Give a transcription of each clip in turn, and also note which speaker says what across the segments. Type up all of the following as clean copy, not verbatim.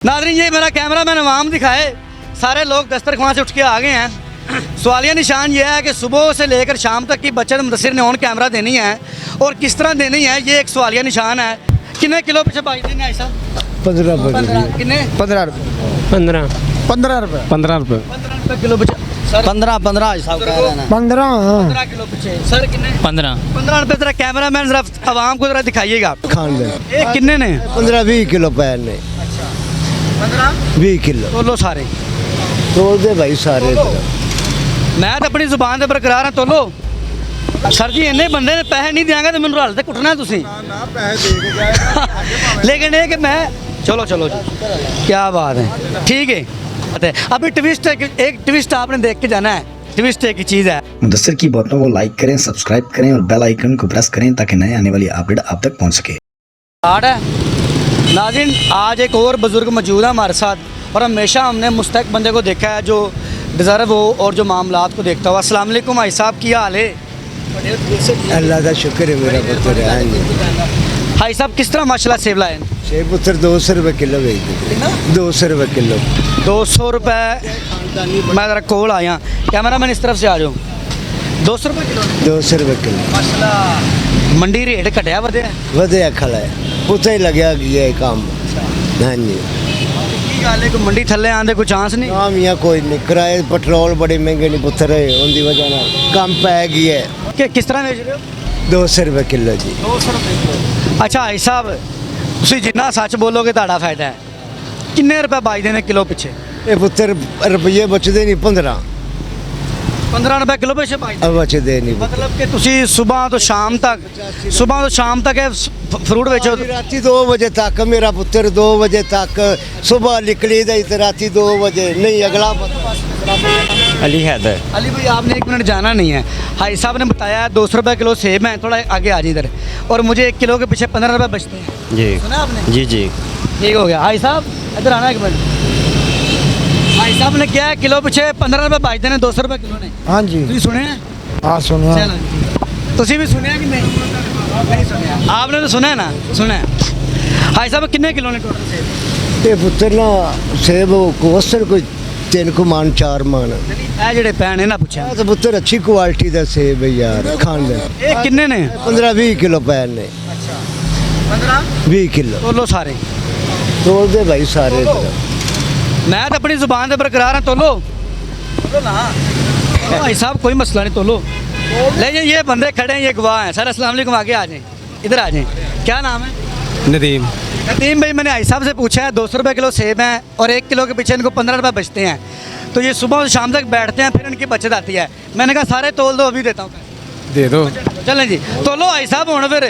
Speaker 1: नाज़रीन, ये मेरा कैमरा मैन अवाम दिखाए, सारे लोग दस्तरख्वान से उठ के आ गए हैं। सवालिया निशान ये है कि सुबह से लेकर शाम तक की बचत मुदस्सिर ने ऑन कैमरा देनी है और किस तरह देनी है, ये एक सवालिया निशान है। कितने किलो पीछे बाई देने ऐसा
Speaker 2: 15 रुपये
Speaker 1: कितने
Speaker 2: 15 रुपये
Speaker 3: 15
Speaker 2: 15 रुपये
Speaker 3: 15 रुपये
Speaker 1: 15 रुपये किलो पीछे सर
Speaker 2: 15 हिसाब कह रहे हैं 15
Speaker 1: 15 किलो पीछे सर कितने 15 रुपये। जरा कैमरा मैन जरा आवाम को जरा दिखाइएगा
Speaker 2: खान दे
Speaker 1: ये कितने ने
Speaker 2: 15-20 किलो पैर ने 20 किलो
Speaker 1: तोलो सारे
Speaker 2: तोल दे भाई सारे
Speaker 1: मैं तो अपनी जुबान से बरकरार हाँ। तोलो सर जी, इन्ने बंदे ने पैसे नहीं देंगे तो मैंने हल से कुटना तुसी लेकिन ये कि मैं चलो चलो जी, क्या बात है, ठीक है। अभी ट्विस्ट एक ट्विस्ट आपने देख के जाना है। ट्विस्ट एक ही चीज़ है।
Speaker 4: मुदस्सिर की बातों को लाइक करें, सब्सक्राइब करें और बेल आइकन को प्रेस करें ताकि नए आने वाली अपडेट आप तक पहुंच सके।
Speaker 1: आठ है नाज़रीन, आज एक और बुज़ुर्ग मौजूद है हमारे साथ और हमेशा हमने मुस्तक बंदे को देखा है जो डिज़र्व हो और जो मामलात को देखता हुआ। अस्सलाम वालेकुम भाई साहब, क्या हाल है?
Speaker 2: अल्लाह का शुक्र है मेरा पुत्र है।
Speaker 1: भाई साहब किस तरह माशाल्लाह सेब लाए?
Speaker 2: सेब पुत्र 200 रुपये किलो बेच दे 200 रुपये किलो
Speaker 1: 200 रुपये। मैं ज़रा कोल आया, कैमरा मैन इस तरफ से आ जाओ। 200 रुपये किलो
Speaker 2: 200 रुपये किलो
Speaker 1: माशाल्लाह मंडी रेट घटिया वधिया
Speaker 2: वधिया खड़ा है पुत्र ही लग्या गया है काम। हाँ जी,
Speaker 1: की गल है, कोई मंडी थल्ले आंदे कोई चांस नहीं?
Speaker 2: काम यहाँ कोई नहीं, किराए पेट्रोल बड़े महंगे नहीं पुत्र है, उनकी वजह ना कम पै गया है।
Speaker 1: कि किस तरह बेच रहे हो?
Speaker 2: 200 रुपये किलो जी
Speaker 1: 200 रुपये किलो। अच्छा भाई साहब, ਤੁਸੀਂ ਜਿੰਨਾ ਸੱਚ ਬੋਲੋਗੇ ਤੁਹਾਡਾ ਫਾਇਦਾ ਹੈ। ਕਿੰਨੇ ਰੁਪਏ ਬਾਜਦੇ ਨੇ ਕਿਲੋ ਪਿੱਛੇ?
Speaker 2: ਇਹ ਪੁੱਤਰ ਰੁਪਈਏ ਬਚਦੇ ਨਹੀਂ 15
Speaker 1: ਰੁਪਏ ਕਿਲੋ ਪਿੱਛੇ ਬਾਜਦੇ?
Speaker 2: ਬਚਦੇ ਨਹੀਂ
Speaker 1: ਮਤਲਬ ਕਿ ਤੁਸੀਂ ਸਵੇਰ ਤੋਂ ਸ਼ਾਮ ਤੱਕ ਇਹ ਫਰੂਟ ਵੇਚੋ?
Speaker 2: ਰਾਤੀ 2 ਵਜੇ ਤੱਕ ਮੇਰਾ ਪੁੱਤਰ 2 ਵਜੇ ਤੱਕ ਸਵੇਰ ਨਿਕਲੀ ਦਾ ਤੇ ਰਾਤੀ 2 ਵਜੇ नहीं अगला
Speaker 3: अली हैदर।
Speaker 1: अली भाई, आपने 1 मिनट जाना नहीं है। भाई साहब ने बताया 200 रुपये किलो सेब है, थोड़ा आगे आ जाए इधर, और मुझे 1 किलो के पीछे 15 रुपये बचते हैं।
Speaker 3: जी
Speaker 1: सुना आपने?
Speaker 3: जी जी
Speaker 1: ठीक हो गया। भाई साहब इधर आना 1 मिनट। भाई साहब ने क्या है, किलो पीछे 15 रुपये बचते हैं 200 रुपये किलो ने।
Speaker 2: हाँ जी
Speaker 1: ਤੁਸੀਂ ਸੁਣਿਆ?
Speaker 2: हाँ सुनिया
Speaker 1: चलो ਤੁਸੀਂ ਵੀ ਸੁਣਿਆ कि नहीं सुनिया? आपने तो सुना है ना? सुना है। भाई साहब कितने किलो ने टोटल सेब?
Speaker 2: ये पुत्र ना सेब कोस्टर कोई 3 कुमान 4 मान
Speaker 1: ਇਹ ਜਿਹੜੇ ਪੈਣ ਇਹਨਾਂ ਪੁੱਛਿਆ
Speaker 2: तो पुत्र अच्छी क्वालिटी का सेब है यार खान दे।
Speaker 1: ਇਹ ਕਿੰਨੇ ਨੇ?
Speaker 2: 15-20 किलो पैर ने 20 किलो
Speaker 1: ਤੋਲੋ ਸਾਰੇ।
Speaker 2: तोल दे भाई सारे
Speaker 1: मैं तो अपनी जुबान से बरकरार हाँ। तोलो ना भाई साहब, कोई मसला नहीं, तोलो। लेकिन ये बंदे खड़े हैं, ये गवाह हैं। सर अस्सलाम वालेकुम, आगे आ जाएं, इधर आ जाएं। क्या नाम है?
Speaker 3: नदीम।
Speaker 1: नदीम भाई, मैंने भाई साहब से पूछा है 200 रुपये किलो सेब हैं और 1 किलो के पीछे इनको 15 रुपये बचते हैं, तो ये सुबह से शाम तक बैठते हैं, फिर इनकी बचत आती है। मैंने कहा सारे तोल दो, अभी देता हूँ।
Speaker 3: दे दो।
Speaker 1: चलें जी, तोलो भाई साहब। हूँ फिर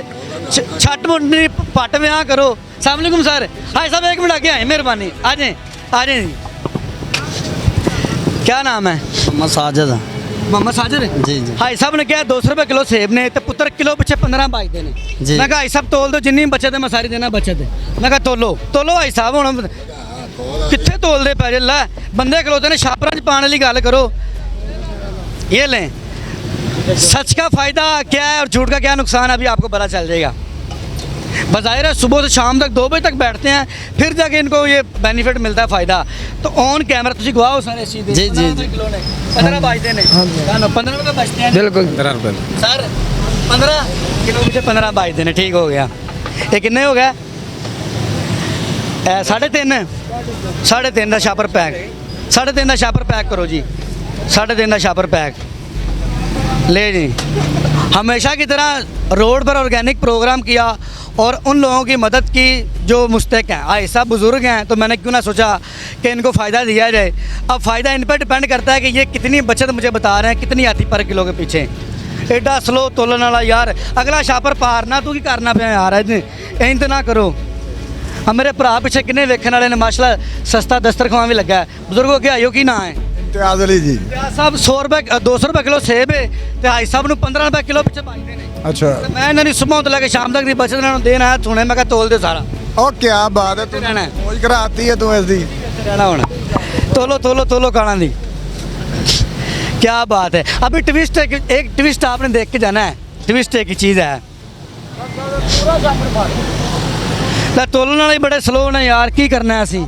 Speaker 1: छट मुंडी पट ब्याह करो। अस्सलाम वालेकुम सर। भाई साहब 1 मिनट आगे आए, मेहरबानी, आ जाएं आ जाएं जी। क्या नाम है?
Speaker 2: मोहम्मद साजिद
Speaker 1: मोहम्मद साजिद
Speaker 2: जी जी
Speaker 1: भाई साहब ने क्या 200 रुपये किलो सेब ने, तो पुत्र किलो पीछे 15 बचते ने।
Speaker 2: जी।
Speaker 1: मैं कहा भाई साहब तोल दो, जिन्नी बचत है मैं सारी देना बचत है। मैं कहा तोलो तोलो भाई साहब। हूँ कितने तोलते पै ला बंदे खलोते ने, छापरा च पाने वाली गल करो। ये लें, सच का फ़ायदा क्या है और झूठ का क्या नुकसान, अभी आपको पता चल जाएगा। बज़ाहिर है सुबह से शाम तक 2 बजे तक बैठते हैं, फिर जाके इनको ये बेनिफिट मिलता है, फ़ायदा। तो ऑन कैमरा तुझे गवाह हो सारे चीज़।
Speaker 2: जी, जी, जी।
Speaker 1: 15 बचते हैं, 15 रुपये बचते हैं
Speaker 3: बिल्कुल 15 रुपये
Speaker 1: सर। 15 किलो मुझे 15 बचते हैं, ठीक हो गया। ये कितने हो गया? 3.5 का छापर पैक, 3.5 का छापर पैक करो जी, 3.5 का छापर पैक ले जी। हमेशा की तरह रोड पर ऑर्गेनिक प्रोग्राम किया और उन लोगों की मदद की जो मुस्तक हैं, ऐसा बुज़ुर्ग हैं, तो मैंने क्यों ना सोचा कि इनको फ़ायदा दिया जाए। अब फ़ायदा इन पर डिपेंड करता है कि ये कितनी बचत मुझे बता रहे हैं, कितनी आती पर किलो के पीछे। एडा स्लो तोलन वाला यार, अगला छापर पारना तू की करना पे यार, इंज तो ना करो। अब मेरे भरा पिछे किन्ने वेखन वाले ने माशाल्लाह, सस्ता दस्तरखान भी लगा है। बुजुर्गों के आयो की ना है
Speaker 2: इम्तियाज अली जी
Speaker 1: साहब 200 रुपये किलो सेब है, तो भाई साहब ने 15 रुपये किलो पीछे पाते हैं।
Speaker 2: अच्छा
Speaker 1: मैं इन्होंने सुबह तो लेकर शाम तक की बचत इन्होंने देना है। सुने मैं तोल दे सारा
Speaker 2: और क्या बात है
Speaker 1: तू रहना है,
Speaker 2: मौज कराती है तू ऐसी
Speaker 1: रहना होना। तोलो तोलो तोलो काना दी, क्या बात है। अभी ट्विस्ट एक ट्विस्ट आपने देख के जाना है। ट्विस्ट एक ही चीज़ है, तोलन वाले बड़े स्लो ने यार, की करना है असी।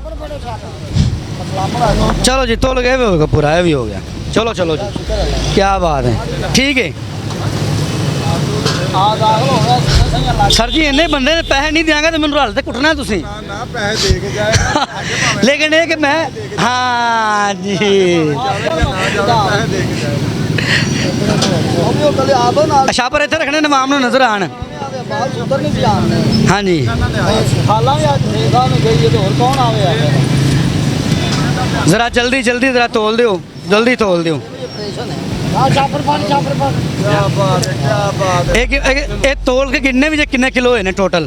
Speaker 1: चलो जी तोल गए भी होगा पूरा, ये भी हो गया। चलो चलो जी, क्या बात है, ठीक है सर जी। इन्ने बंदे ने पैसे नहीं देंगे तो मैंने हल तो कुटना तुसी लेकिन ये कि मैं हाँ जी छापर इतने रखने नवाम नजर आन। हाँ जी जरा जल्दी जल्दी जरा तोल दियो, जल्दी तोल दियो। एक तोल के किन्ने भी किन्ने किलो होए ने टोटल?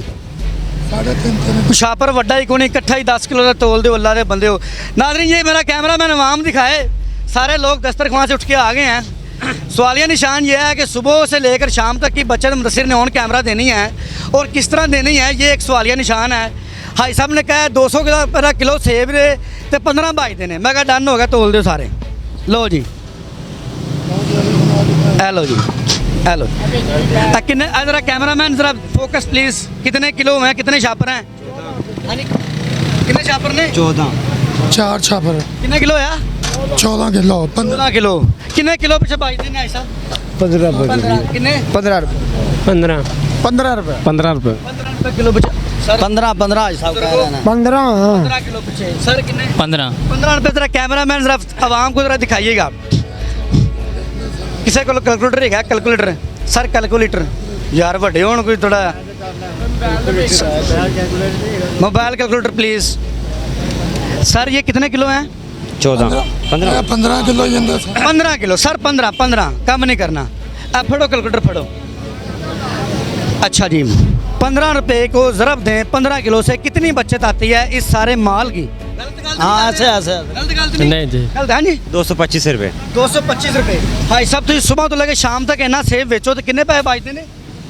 Speaker 1: छापर वड्डा ही कोनी, इकट्ठा ही 10 किलो का तोल दो, अल्लाह दे बंदे हो। नाज़रीन ये मेरा कैमरा मैन अवाम दिखाए, सारे लोग दस्तरखान से उठ के आ गए हैं। सवालिया निशान ये है कि सुबह से लेकर शाम तक की बचत मुदस्सिर ने ऑन कैमरा देनी है और किस तरह देनी है, ये एक सवालिया निशान है। भाई साहब ने कहा 200 किलो सेब दे तो 15 बाई देने, मैं कहा डन हो गया, तोल दो सारे। लो जी हेलो जी हेलो कितने, ज़रा कैमरा मैन ज़रा फोकस प्लीज़, कितने किलो हैं, कितने छापर हैं? कितने छापर ने?
Speaker 5: 4 छापर।
Speaker 1: कितने किलो है?
Speaker 5: 14 किलो।
Speaker 1: 15 किलो। कितने किलो पीछे बाई देने भाई साहब?
Speaker 2: 15
Speaker 1: कितने?
Speaker 2: 15 रुपये
Speaker 3: 15
Speaker 2: 15 रुपये
Speaker 3: 15 रुपये
Speaker 1: 15 रुपये किलो पीछे सर।
Speaker 2: 15 साहब कह रहे हैं
Speaker 5: 15।
Speaker 1: 15 किलो पीछे सर कितने? 15 रुपये। ज़रा कैमरा मैन ज़रा आवाम को ज़रा दिखाइएगा। किसी को कैलकुलेटर है? कैलकुलेटर सर, कैलकुलेटर यार बड़े हो कोई थोड़ा मोबाइल कैलकुलेटर प्लीज़। सर ये कितने किलो हैं?
Speaker 3: 14 15
Speaker 5: 15 किलो।
Speaker 1: 15 किलो सर, 15 कम नहीं करना। अब फड़ो कैलकुलेटर फड़ो। अच्छा जी 15 रुपये को ज़रब दें 15 किलो से, कितनी बचत आती है इस सारे माल की?
Speaker 2: हाँ ऐसे
Speaker 3: नहीं जी,
Speaker 1: गलत है जी।
Speaker 3: 225 रुपये
Speaker 1: 225 रुपये। भाई साहब तुम सुबह तो लगे शाम तक इन्ना सेब बेचो तो किन्ने पैसे बचते ने?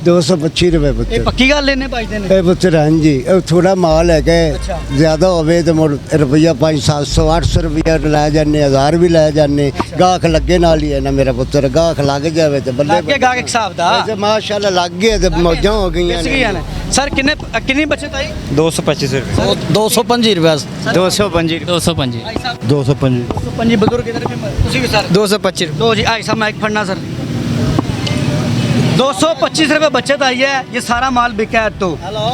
Speaker 2: 225 रुपये
Speaker 1: ये
Speaker 2: पुत्र।
Speaker 1: पक्की गल इन्ने बचते ने?
Speaker 2: पुत्र हाँ जी, थोड़ा माल है कि
Speaker 1: अच्छा।
Speaker 2: ज्यादा होवे तो मुड़ रुपया 500 800 रुपया लै जाने, 1000 भी लै जाने। गाहक लगे नाल ही है ना मेरा पुत्र, गाहक लग जावे तो बल्ले
Speaker 1: लग गया गाहक एक हिसाब दा।
Speaker 2: वैसे माशाल्लाह लग गए तो मौजां हो गई
Speaker 1: बेच गई ने। सर कितनी बचत आई?
Speaker 3: 225 रुपये
Speaker 2: 225 रुपये
Speaker 3: 225
Speaker 1: 205 भाई साहब
Speaker 2: 225
Speaker 1: 205 बुजुर्ग इधर भी तुसी भी सर
Speaker 2: 225
Speaker 1: लो जी भाई साहब माइक फड़ना सर। 225 रुपये बचत आई है, ये सारा माल बिका है। तो
Speaker 2: हेलो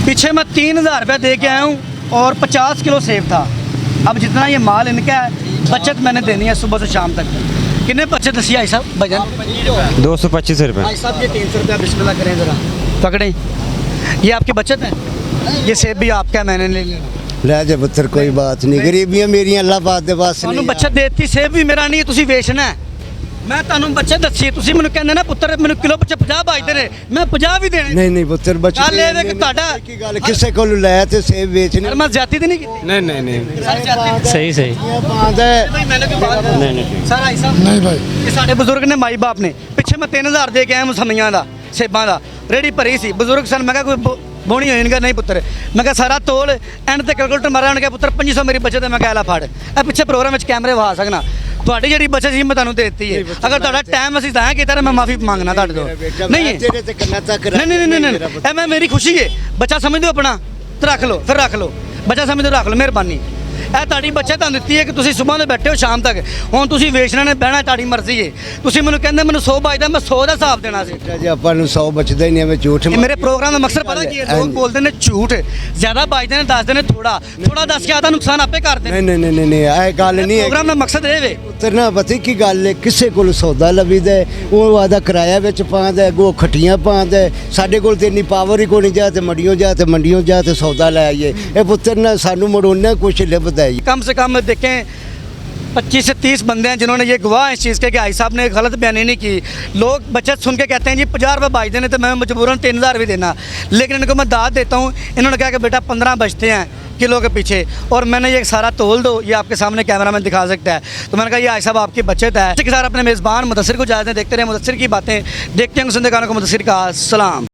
Speaker 1: पीछे मैं 3000 रुपये दे के आया हूँ और 50 किलो सेब था। अब जितना ये माल इनका है बचत मैंने देनी है सुबह से शाम तक। कितने बचत दसी भाई साहब भजन?
Speaker 3: 225 रुपये
Speaker 1: भाई साहब ये 300 रुपया बिस्मिल्लाह करें ज़रा, पकड़ें। ये आपकी बचत है, ये सेब भी आपका है, मैंने ले लेना।
Speaker 2: ਲੈ ਜਾ ਪੁੱਤਰ ਕੋਈ ਬਾਤ ਨਹੀਂ, ਗਰੀਬੀਆਂ ਮੇਰੀਆਂ ਅੱਲਾਹ ਪਾਕ ਦੇ ਵਾਸ
Speaker 1: ਤੁਹਾਨੂੰ
Speaker 2: ਨਹੀਂ।
Speaker 1: ਬੱਚਤ ਦੇਤੀ, ਸੇਬ ਵੀ ਮੇਰਾ ਨਹੀਂ, ਤੁਸੀਂ ਵੇਚਣਾ ਹੈ। ਮੈਂ ਤੁਹਾਨੂੰ ਬੱਚਤ ਦੱਸੀ, ਤੁਸੀਂ ਮੈਨੂੰ ਕਹਿੰਦੇ ਨਾ ਪੁੱਤਰ ਮੈਨੂੰ ਕਿਲੋ ਪਿੱਛੇ 50 ਬਾਜਦੇ ਨੇ, ਮੈਂ 50 ਵੀ ਦੇਣੇ।
Speaker 2: ਨਹੀਂ ਨਹੀਂ ਪੁੱਤਰ ਬੱਚੇ
Speaker 1: ਚੱਲ ਇਹ ਵੇਖ ਤੁਹਾਡਾ
Speaker 2: ਕੀ ਗੱਲ, ਕਿਸੇ ਕੋਲ ਲੈ ਤੇ ਸੇਬ ਵੇਚਣੇ।
Speaker 1: ਮੈਂ ਜ਼ਿਆਦਤੀ ਤੇ ਨਹੀਂ ਕੀਤੀ।
Speaker 3: नहीं
Speaker 1: ਸਰ ਜ਼ਿਆਦਤੀ
Speaker 3: सही सही
Speaker 2: ਪਾਉਂਦਾ
Speaker 1: ਭਾਈ ਮੈਨੂੰ ਕੀ ਬਾਤ
Speaker 3: नहीं नहीं
Speaker 1: ਸਰ ਆਈ ਸਾਹਿਬ
Speaker 5: नहीं भाई।
Speaker 1: ਇਹ ਸਾਡੇ ਬਜ਼ੁਰਗ ਨੇ ਮਾਈ ਬਾਪ ਨੇ, ਪਿੱਛੇ ਮੈਂ 3000 ਦੇ ਕੇ ਆਇਆ ਮਸਮੀਆਂ ਦਾ, ਸੇਬਾਂ ਦਾ ਰੇੜੀ ਭਰੀ ਸੀ। ਬਜ਼ੁਰਗ ਸਨ, ਮੈਂ ਕਿਹਾ ਕੋਈ ਬੋਣੀ ਹੋਈ ਨਹੀਂ, ਨਹੀਂ ਪੁੱਤਰ। ਮੈਂ ਕਿਹਾ ਸਾਰਾ ਤੋਲ ਐਂਡ ਤੇ ਕੈਲਕੂਲੇਟਰ ਮਾਰਿਆ, ਉਹਨੇ ਕਿਹਾ ਪੁੱਤਰ 2500 ਮੇਰੀ ਬਚਤ ਹੈ। ਮੈਂ ਕਿਹਾ ਲੈ ਫੜ, ਇਹ ਪਿੱਛੇ ਪ੍ਰੋਗਰਾਮ ਵਿੱਚ ਕੈਮਰੇ ਵਹਾ ਸਕਣਾ। ਤੁਹਾਡੀ ਜਿਹੜੀ ਬਚਤ ਸੀ ਮੈਂ ਤੁਹਾਨੂੰ ਦੇ ਦਿੱਤੀ ਹੈ। ਅਗਰ ਤੁਹਾਡਾ ਟਾਈਮ ਅਸੀਂ ਤਾਂ ਕੀਤਾ ਤਾਂ ਮੈਂ ਮਾਫੀ ਮੰਗਣਾ ਤੁਹਾਡੇ ਤੋਂ। ਨਹੀਂ
Speaker 2: ਤੇਰੇ ਤੇ ਕੰਨਾਂ ਤੱਕ
Speaker 1: ਨਹੀਂ ਨਹੀਂ ਨਹੀਂ ਨਹੀਂ ਇਹ ਮੈਂ ਮੇਰੀ ਖੁਸ਼ੀ ਹੈ। ਬੱਚਾ ਸਮਝ ਦਿਓ ਆਪਣਾ ਤੇ ਰੱਖ ਲਓ, ਫਿਰ ਰੱਖ ਲਓ ਬੱਚਾ ਸਮਝ ਦਿਓ, ਰੱਖ ਲਓ, ਮਿਹਰਬਾਨੀ। ਇਹ ਤੁਹਾਡੀ ਬੱਚਤ ਤੁਹਾਨੂੰ ਦਿੱਤੀ ਹੈ ਕਿ ਤੁਸੀਂ ਸਵੇਰ ਦੇ ਬੈਠੇ ਹੋ ਸ਼ਾਮ ਤੱਕ, ਹੁਣ ਤੁਸੀਂ ਵੇਚਣਾ ਨੇ ਬਹਿਣਾ, ਤੁਹਾਡੀ ਮਰਜ਼ੀ ਹੈ। ਤੁਸੀਂ ਮੈਨੂੰ ਕਹਿੰਦੇ ਮੈਨੂੰ 100 ਬਚਦਾ, ਮੈਂ 100 ਦਾ ਹਿਸਾਬ ਦੇਣਾ ਸੀ।
Speaker 2: ਜੇ ਆਪਾਂ ਨੂੰ 100 ਬਚਦਾ ਹੀ ਨਹੀਂ, ਐਵੇਂ ਝੂਠ
Speaker 1: ਇਹ ਮੇਰੇ ਪ੍ਰੋਗਰਾਮ ਦਾ ਮਕਸਦ ਪਤਾ ਕੀ ਹੈ? ਲੋਕ ਬੋਲਦੇ ਨੇ ਝੂਠ, ਜ਼ਿਆਦਾ ਬਚਦੇ ਨੇ ਦੱਸਦੇ ਨੇ ਥੋੜਾ ਥੋੜਾ, ਦੱਸ ਕੇ ਆਦਾ ਨੁਕਸਾਨ ਆਪੇ ਕਰਦੇ ਨੇ।
Speaker 2: ਨਹੀਂ ਨਹੀਂ ਨਹੀਂ ਨਹੀਂ ਇਹ ਗੱਲ ਨਹੀਂ ਹੈ।
Speaker 1: ਪ੍ਰੋਗਰਾਮ ਦਾ ਮਕਸਦ ਇਹ ਵੇ
Speaker 2: ਉਤਰਨਾ ਪਤਾ ਕੀ ਗੱਲ ਹੈ, ਕਿਸੇ ਕੋਲ ਸੌਦਾ ਲੱਭੀਦਾ ਉਹ ਆਦਾ ਕਿਰਾਇਆ ਵਿੱਚ ਪਾਉਂਦਾ, ਗੋ ਖੱਟੀਆਂ ਪਾਉਂਦਾ। ਸਾਡੇ ਕੋਲ ਤੇ ਇੰਨੀ ਪਾਵਰ ਹੀ ਕੋਈ ਨਹੀਂ, ਜਾ ਤੇ ਮੰਡੀਆਂ ਜਾ ਤੇ ਮੰਡੀਆਂ ਜਾ ਤੇ ਸੌਦਾ ਲੈ ਆਈਏ। ਇਹ ਪੁੱਤਰ ਨਾ ਸਾਨੂੰ ਮੜੋਨਾ ਕੁਛ ਲੱਭਦਾ ਹੈ।
Speaker 1: कम से कम देखें 25 से 30 बंदे हैं जिन्होंने ये गवाह इस चीज़ के कि भाई साहब ने गलत बयानी नहीं की। लोग बचत सुन के कहते हैं जी 50 रुपये बच देने, तो मैं मजबूरन 3000 भी देना, लेकिन इनको मैं दाद देता हूँ। इन्होंने कहा कि बेटा 15 बचते हैं किलो के पीछे, और मैंने ये सारा तोल दो, ये आपके सामने कैमरा मैन दिखा सकता है। तो मैंने कहा ये भाई साहब आपकी बचत है। इसी के साथ अपने मेज़बान मुदस्सिर को इजाज़त दें। देखते रहे मुदस्सिर की बातें, देखते हैं सुनते गानों को। मुदस्सिर का सलाम।